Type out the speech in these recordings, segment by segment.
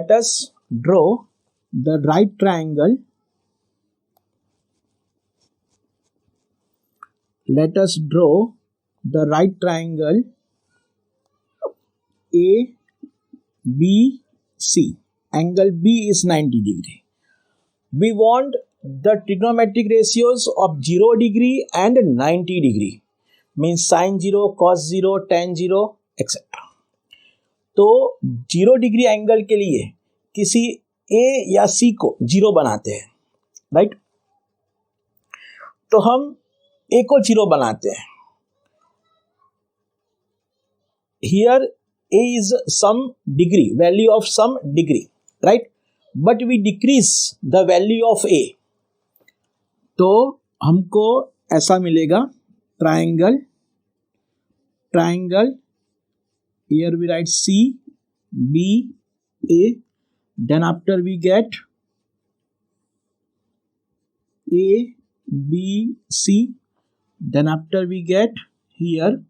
let us draw the right triangle. Let us draw the right triangle ABC. Angle B is 90 degree. We want the trigonometric ratios of 0 degree and 90 degree. Means sin 0, cos 0, tan 0, etc. तो 0 degree angle के लिए किसी A या C को 0 बनाते हैं, right? तो हम A को 0 बनाते हैं. Here A is some degree, value of some degree, right? But we decrease the value of A. तो हमको ऐसा मिलेगा triangle. Here we write C, B, A. Then after we get A, B, C. Then after we get here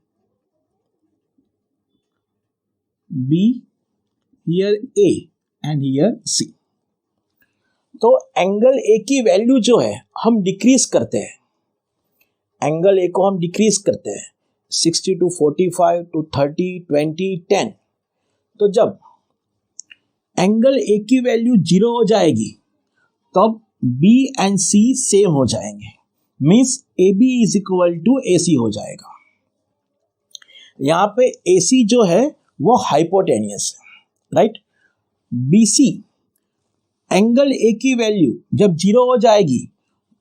B, here A and here C. तो angle A की value जो है हम decrease करते हैं. एंगल ए को हम डिक्रीज करते हैं 60 to 45 to 30, 20, 10. तो जब एंगल ए की वैल्यू 0 हो जाएगी तब B एंड C सेम हो जाएंगे. Means AB is equal to AC हो जाएगा. यहाँ पे AC जो है वो हाइपोटेनियस है, राइट? BC एंगल ए की वैल्यू जब 0 हो जाएगी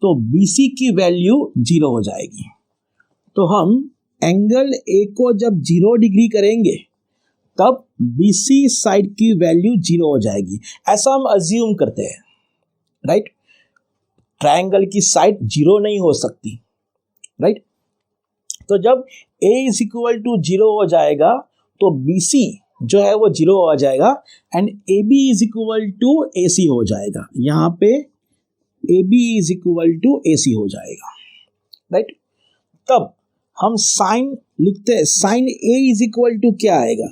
तो BC की वैल्यू 0 हो जाएगी. तो हम एंगल ए को जब 0 डिग्री करेंगे तब BC साइड की वैल्यू 0 हो जाएगी. ऐसा हम अज्यूम करते हैं, राइट? ट्रायंगल की साइड 0 नहीं हो सकती, राइट? तो जब A इज इक्वल टू 0 हो जाएगा तो BC जो है वो 0 हो जाएगा and AB is equal to AC हो जाएगा. यहाँ पे AB is equal to AC हो जाएगा, राइट? तब हम साइन लिखते हैं. Sine A is equal to क्या आएगा?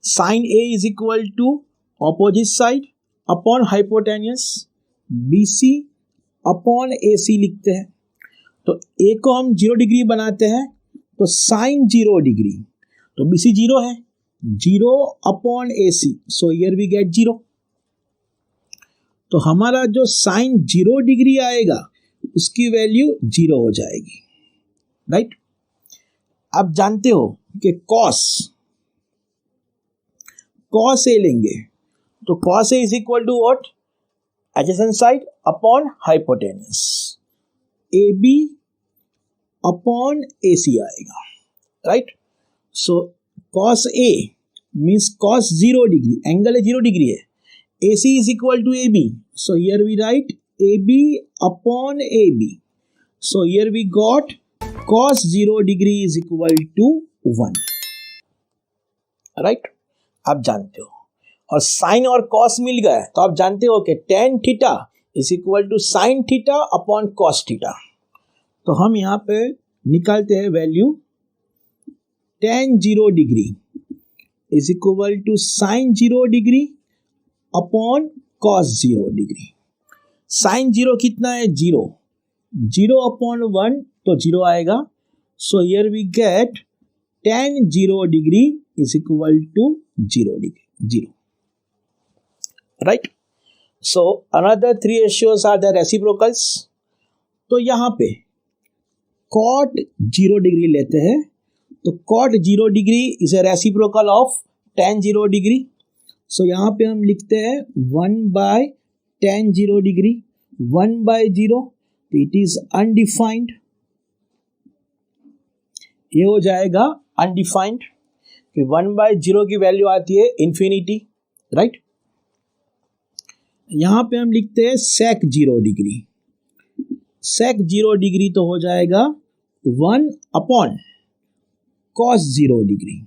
Sine A is equal to opposite side upon hypotenuse BC upon AC लिखते हैं. तो A को हम 0 डिग्री बनाते हैं तो साइन 0 डिग्री, तो BC 0 है, 0 upon AC. So here we get 0. तो हमारा जो साइन 0 डिग्री आएगा उसकी वैल्यू 0 हो जाएगी, राइट? आप जानते हो कि cos A लेंगे तो cos A is equal to what? Adjacent side upon hypotenuse. AB upon AC आएगा, right? So cos A means cos 0 degree, angle 0 degree है. AC is equal to AB. So here we write AB upon AB. So here we got cos 0 degree is equal to 1. Right? आप जानते हो. और sign और cos मिल गया तो आप जानते हो कि tan theta is equal to sine theta upon cos theta. तो हम यहाँ पे निकालते हैं value. tan 0 degree is equal to sine 0 degree upon cos 0 degree. Sine 0 कितना है? 0. 0 अपॉन 1 तो 0 आएगा. So here we get tan 0 degree is equal to 0 degree. 0, right? So another 3 ratios are the reciprocals. तो यहाँ पे cot 0 डिग्री लेते हैं तो cot 0 degree is a reciprocal of tan 0 degree. So यहाँ पे हम लिखते हैं 1 बाय tan 0 डिग्री. 1 बाय 0 तो इट इज अनडिफाइंड. ये हो जाएगा अनडिफाइंड कि 1 बाय 0 की वैल्यू आती है इन्फिनिटी, राइट? यहाँ पे हम लिखते हैं sec 0 डिग्री. sec 0 डिग्री तो हो जाएगा 1 upon cos 0 degree.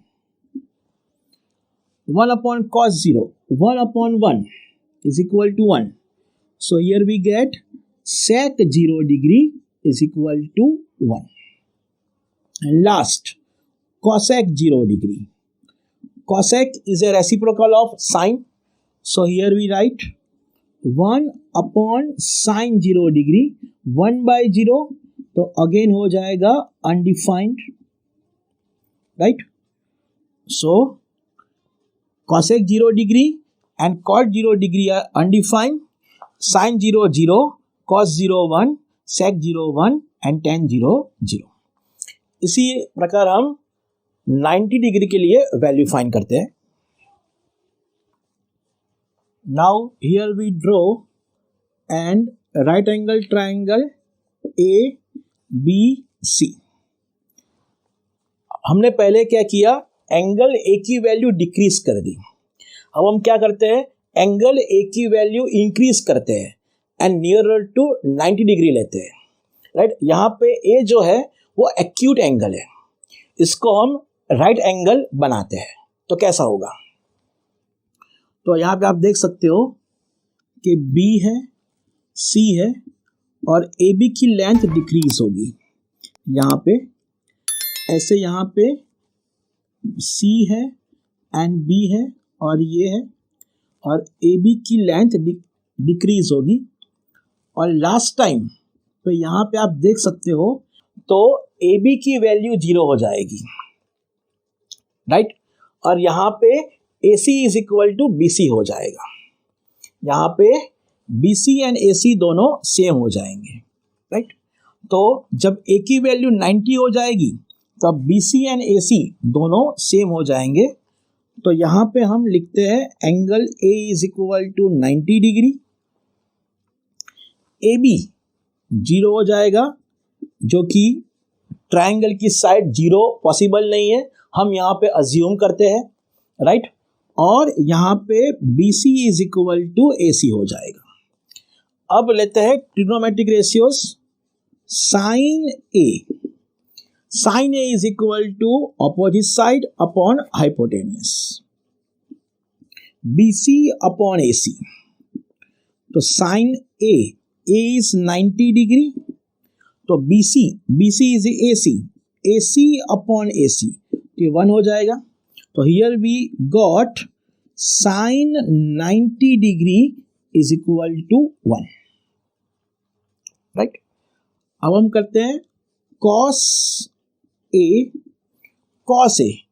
1 upon cos 0, 1 upon 1 is equal to 1. So here we get sec 0 degree is equal to 1. And last, cosec 0 degree. Cosec is a reciprocal of sine. So here we write 1 upon sine 0 degree, 1 by 0, तो again हो जाएगा undefined, right? So cosec 0 degree and cot 0 degree are undefined, sine 0 0, cos 0 1, sec 0 1 and tan 0 0. इसी प्रकार हम 90 degree के लिए value find करते हैं. Now here we draw and right angle triangle ABC. हमने पहले क्या किया, एंगल ए की वैल्यू डिक्रीज कर दी. अब हम क्या करते हैं, एंगल ए की वैल्यू इंक्रीज करते हैं एंड नियरर टू 90 डिग्री लेते हैं, राइट? यहाँ पे ए जो है वो एक्यूट एंगल है, इसको हम राइट एंगल बनाते हैं. तो कैसा होगा, तो यहाँ पे आप देख सकते हो कि बी है, सी है और ए बी की लेंथ डिक्रीज होगी. यहाँ पे ऐसे, यहाँ पे सी है एंड बी है और ये है, और ए बी की लेंथ डिक्रीज होगी. और लास्ट टाइम तो यहाँ पे आप देख सकते हो, तो ए बी की वैल्यू 0 हो जाएगी, राइट? और यहाँ पे A C is equal to B C हो जाएगा. यहाँ पे बी सी एंड ए सी दोनों सेम हो जाएंगे, राइट? तो जब ए की वैल्यू 90 हो जाएगी तब बी सी एंड ए सी दोनों सेम हो जाएंगे. तो यहाँ पे हम लिखते हैं angle A is equal to 90 degree, A B 0 हो जाएगा, जो कि ट्रायंगल की साइड 0 पॉसिबल नहीं है, हम यहाँ पे अज्यूम करते हैं, राइट? और यहाँ पे B C is equal to A C हो जाएगा. अब लेते हैं trigonometric ratios. Sine A is equal to opposite side upon hypotenuse, B C upon A C. तो साइन ए इज 90 डिग्री, तो B C is A C upon A C, तो 1 हो जाएगा. तो here we got sine 90 degree is equal to 1, right? अब हम करते हैं cos A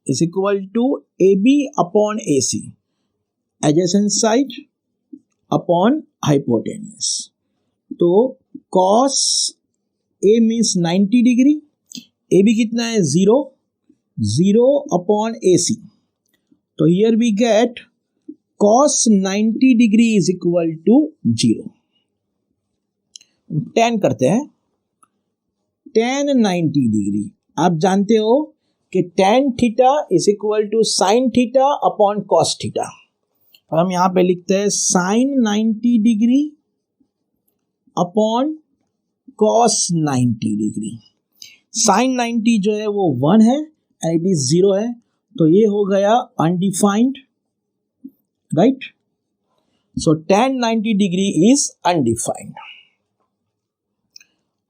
is equal to A B upon A C, adjacent side upon hypotenuse. तो cos A means 90 degree, A B कितना है 0 अपॉन ए सी. तो here we get cos 90 degree is equal to 0. tan करते हैं, tan 90 degree. आप जानते हो कि tan theta is equal to sine theta upon cos theta. और हम यहाँ पे लिखते हैं sine 90 degree upon cos 90 degree. Sine 90 जो है वो 1 है एंड इट इज 0 है, तो ये हो गया undefined, right? So tan 90 degree is undefined.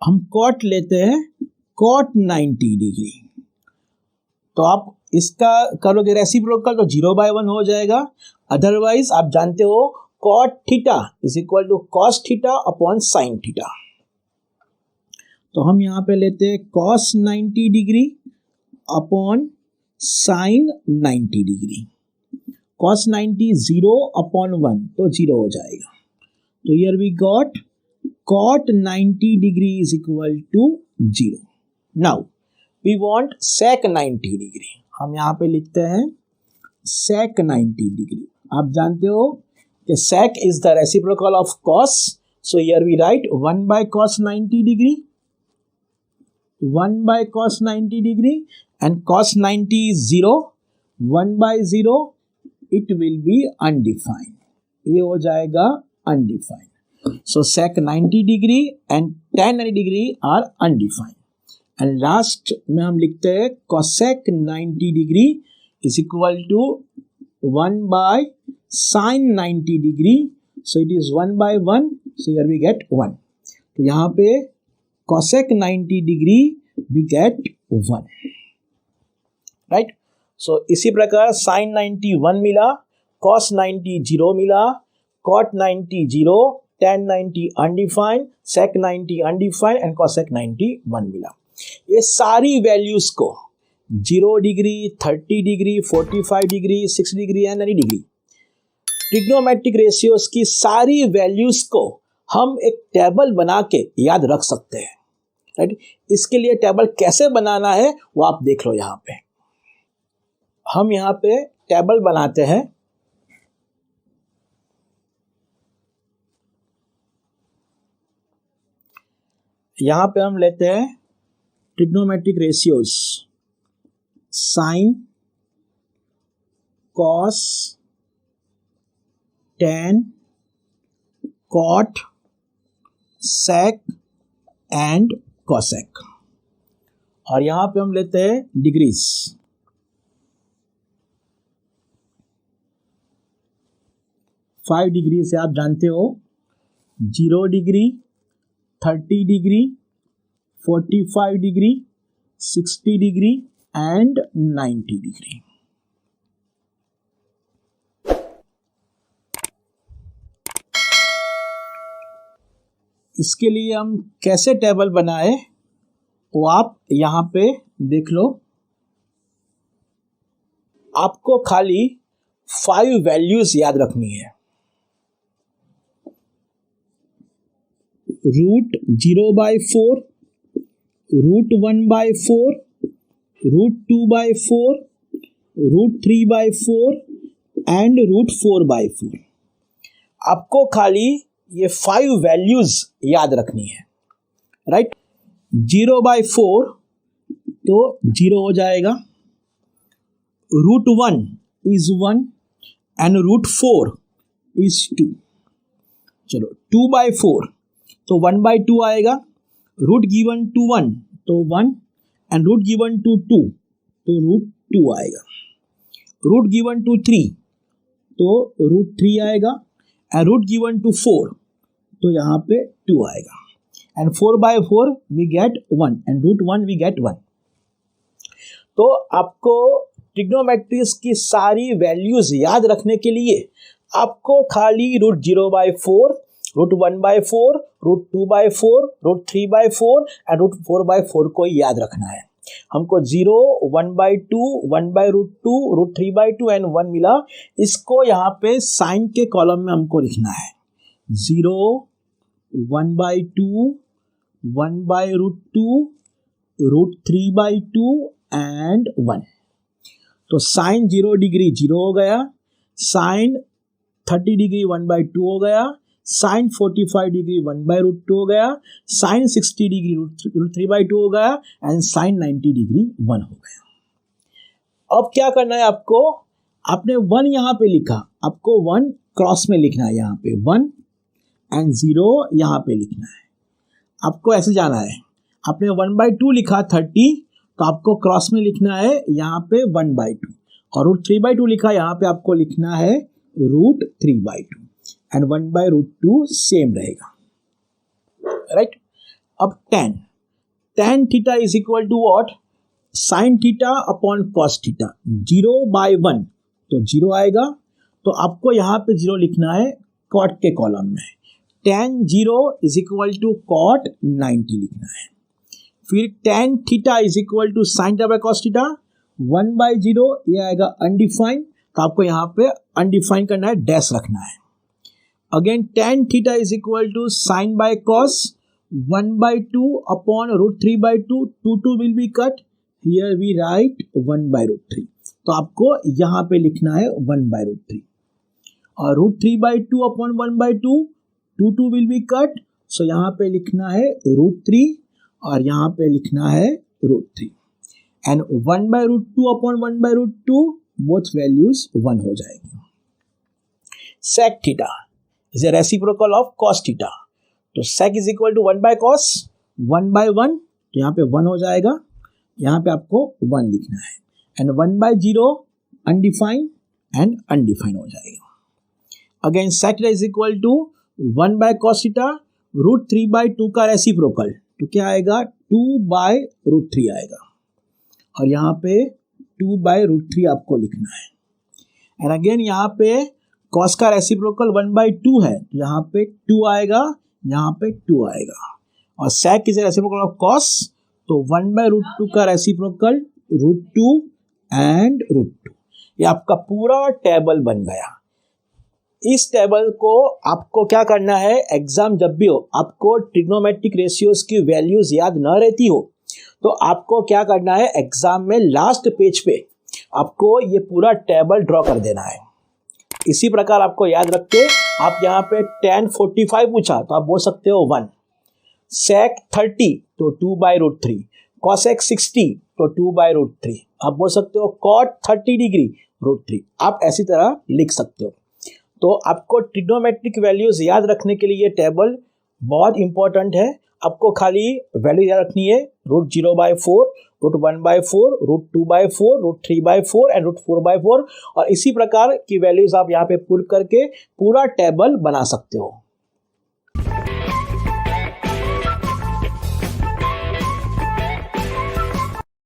हम कॉट लेते हैं, कॉट 90 डिग्री. तो आप इसका करोगे रेसिप्रोकल तो 0/1 हो जाएगा. अदरवाइज आप जानते हो cot theta is equal to cos theta upon sine theta. तो हम यहाँ पे लेते हैं cos 90 degree upon sine 90 degree. Cos 90 0 upon 1, तो 0 हो जाएगा. तो here we got cot 90 degree is equal to 0. Now we want sec 90 degree. हम यहाँ पे लिखते हैं sec 90 degree. आप जानते हो कि sec is the reciprocal of cos. So here we write 1 by cos 90 degree. 1 by cos 90 degree and cos 90 is 0. 1 by 0 it will be undefined. ये हो जाएगा undefined. So sec 90 degree and tan 90 degree are undefined. And last में हम लिखते हैं cosec 90 degree is equal to 1 by sin 90 degree. So it is 1 by 1. So here we get 1. तो यहाँ पे cosec 90 degree we get 1. Right? So इसी प्रकार sin 90 1 मिला, cos 90 0 मिला, cot 90 0, tan 90 undefined, sec 90 undefined and cosec 90 1 मिला। ये सारी वैल्यूज को 0 degree, 30 degree, 45 degree, 6 degree and 90 degree trigonometric ratios की सारी वैल्यूज को हम एक टेबल बना के याद रख सकते हैं, राइट। इसके लिए टेबल कैसे बनाना है वो आप देख लो। यहाँ पे हम यहाँ पे टेबल बनाते हैं। यहाँ पे हम लेते हैं trigonometric ratios, sine, cos, tan, cot, sec and cosec। और यहां पे हम लेते हैं डिग्रीज। 5 डिग्री से आप जानते हो 0 degree, 30 degree, 45 degree, 60 degree and 90 degree. इसके लिए हम कैसे टेबल बनाए वो आप यहाँ पे देख लो। आपको खाली 5 वैल्यूज याद रखनी है। Root 0/4, root 1/4, root 2/4, root 3/4 and root 4/4। आपको खाली ये 5 वैल्यूज याद रखनी है, राइट। 0/4 तो 0 हो जाएगा, root 1 is 1 and root 4 is 2। चलो 2/4 तो 1/2 आएगा, रूट गिवन टू 1 तो 1 एंड रूट गिवन टू 2 तो रूट 2 आएगा, रूट गिवन टू 3 तो रूट 3 आएगा एंड रूट गिवन टू 4 तो यहाँ पे 2 आएगा and 4/4 we get 1 and root 1 we get 1। तो आपको ट्रिग्नोमेट्रीज की सारी वैल्यूज याद रखने के लिए आपको खाली root 0/4, root 1/4, root 2/4, root 3/4 and root 4/4 को याद रखना है। हमको 0, 1/2, 1/√2, रूट 3/2 एंड 1 मिला। इसको यहाँ पे साइन के कॉलम में हमको लिखना है। 0, 1/2, 1/√2, रूट 3/2 एंड 1। तो साइन 0 डिग्री 0 हो गया, साइन 30 डिग्री 1/2 हो गया, साइन 45 डिग्री 1/√2 हो गया, साइन 60 डिग्री रूट 3/2 हो गया एंड साइन 90 डिग्री 1 हो गया। अब क्या करना है आपको, आपने 1 यहाँ पे लिखा, आपको 1 क्रॉस में लिखना है, यहाँ पे 1 एंड 0 यहाँ पे लिखना है। आपको ऐसे जाना है, आपने 1/2 लिखा 30 तो आपको क्रॉस में लिखना है यहाँ पे 1/2 और रूट 3/2 लिखा, यहाँ पे आपको लिखना है रूट 3/2 एंड 1/√2 सेम रहेगा, राइट। अब tan theta is equal to what, sine theta upon cos theta. 0/1 तो 0 आएगा, तो आपको यहाँ पे 0 लिखना है कॉट के कॉलम में। tan 0 is equal to cot 90 लिखना है। फिर tan theta is equal to sine theta by cos theta. 1/0 ये आएगा अनडिफाइंड, तो आपको यहाँ पे अनडिफाइंड करना है, डैश रखना है। Again tan theta is equal to sine by cos 1/2 upon root 3/2, 2 will be cut, here we write 1/√3। तो आपको यहाँ पे लिखना है 1/√3 और root 3/2 upon 1/2, 2 will be cut, so यहाँ पे लिखना है रूट 3 और यहाँ पे लिखना है root 3 and 1/√2 upon 1/√2 both values 1 हो जाएगी। sec theta is a reciprocal of cos theta, तो sec is equal to 1/cos, 1/1 तो यहाँ पे 1 हो जाएगा, यहाँ पे आपको 1 लिखना है एंड 1/0 अनडिफाइंड एंड अनडिफाइंड हो जाएगा। Again sec theta is equal to 1/cos theta, root 3/2 का रेसिप्रोकल, तो क्या आएगा 2/√3 आएगा और यहाँ पे 2/√3 आपको लिखना है एंड अगेन यहाँ पे कॉस का रेसिप्रोकल 1/2 है, तो यहाँ पे 2 आएगा, यहाँ पे 2 आएगा। और sec is reciprocal of cos, तो 1/√2 का रेसिप्रोकल √2 एंड √2। ये आपका पूरा टेबल बन गया। इस टेबल को आपको क्या करना है, एग्जाम जब भी हो, आपको ट्रिग्नोमेट्रिक रेशियोज की वैल्यूज याद न रहती हो तो आपको क्या करना है, एग्जाम में लास्ट पेज पे आपको ये पूरा टेबल ड्रॉ कर देना है। इसी प्रकार आपको याद रख के आप यहाँ पे tan 45 पूछा तो आप बोल सकते हो 1, sec 30 तो 2/√3, cosec 60 तो 2/√3, आप बोल सकते हो cot 30 डिग्री √3, आप ऐसी तरह लिख सकते हो। तो आपको ट्रिग्नोमेट्रिक वैल्यूज याद रखने के लिए ये टेबल बहुत इंपॉर्टेंट है। आपको खाली वैल्यू याद रखनी है, √0/4, √1/4, √2/4, √3/4 एंड √4/4, और इसी प्रकार की वैल्यूज आप यहाँ पे पुट करके पूरा टेबल बना सकते हो।